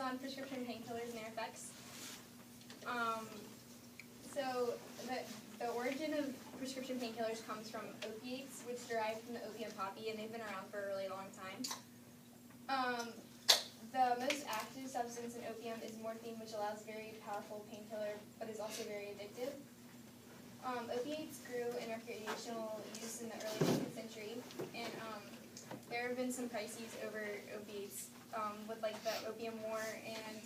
on prescription painkillers and their effects. So the origin of prescription painkillers comes from opiates, which derive from the opium poppy, and they've been around for a really long time. The most active substance in opium is morphine, which allows very powerful painkiller, but is also very addictive. Opiates grew in recreational use in the early 20th century, and there have been some crises over opiates with like the opium war and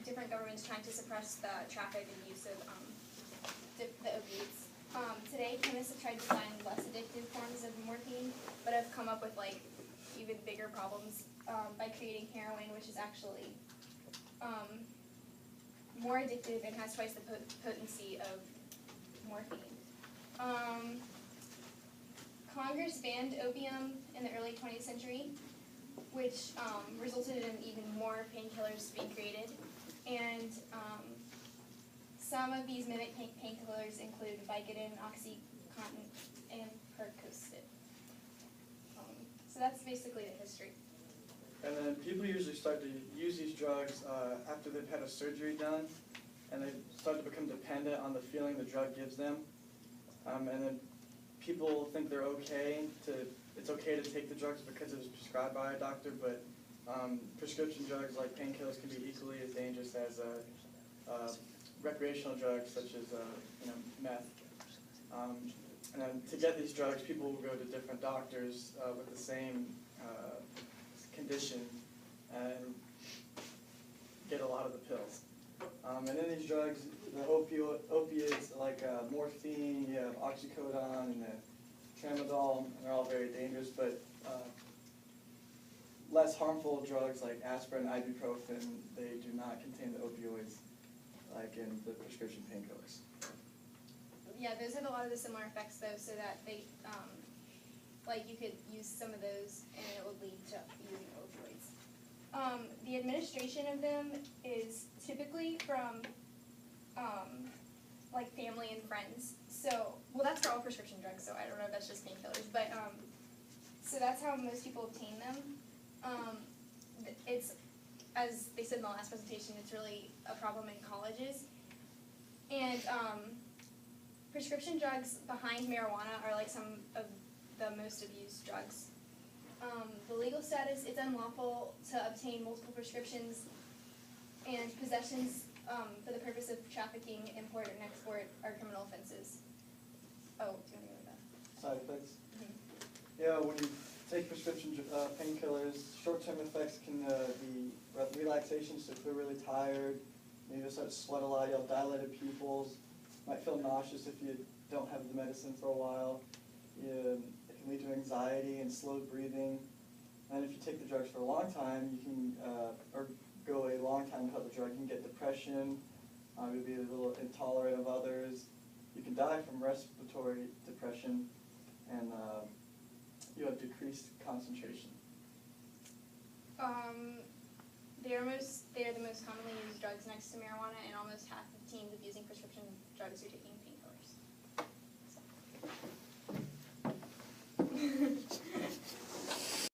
different governments trying to suppress the traffic and use of the opiates. Today, chemists have tried to find less addictive forms of morphine, but have come up with like even bigger problems by creating heroin, which is actually more addictive and has twice the potency of morphine. Congress banned opium in the early 20th century, which resulted in even more painkillers being created. And some of these mimic painkillers include Vicodin, OxyContin, and Percocet. So that's basically the history. And then people usually start to use these drugs after they've had a surgery done, and they start to become dependent on the feeling the drug gives them. And then people think they're it's okay to take the drugs because it was prescribed by a doctor, but prescription drugs like painkillers can be equally as dangerous as recreational drugs such as meth. And then to get these drugs, people will go to different doctors with the same condition and get a lot of the pills. And in these drugs, the opiates like morphine, you have oxycodone, and then tramadol, and they're all very dangerous, but less harmful drugs like aspirin, ibuprofen, they do not contain the opioids like in the prescription painkillers. Yeah, those have a lot of the similar effects though, so that they, like you could use some of those and it would lead to using opioids. The administration of them is typically from like family and friends. So, well, that's for all prescription drugs, so I don't know if that's just painkillers, but so that's how most people obtain them. It's, as they said in the last presentation, it's really a problem in colleges. And prescription drugs behind marijuana are like some of the most abused drugs. The legal status, it's unlawful to obtain multiple prescriptions, and possessions for the purpose of trafficking, import, and export are criminal offenses. Oh, do you want to go with that? Side effects? Mm-hmm. Yeah, when you take prescription painkillers, short-term effects can be relaxation, so if you're really tired, maybe you'll start to sweat a lot, you'll have dilated pupils, might feel nauseous if you don't have the medicine for a while. It can lead to anxiety and slow breathing. And if you take the drugs for a long time, you can, or go a long time without the drug, you can get depression, you'll be a little intolerant of others, you can die from respiratory depression, and you have decreased concentration. They are the most commonly used drugs next to marijuana, and almost half of teens abusing prescription drugs are taking painkillers. So.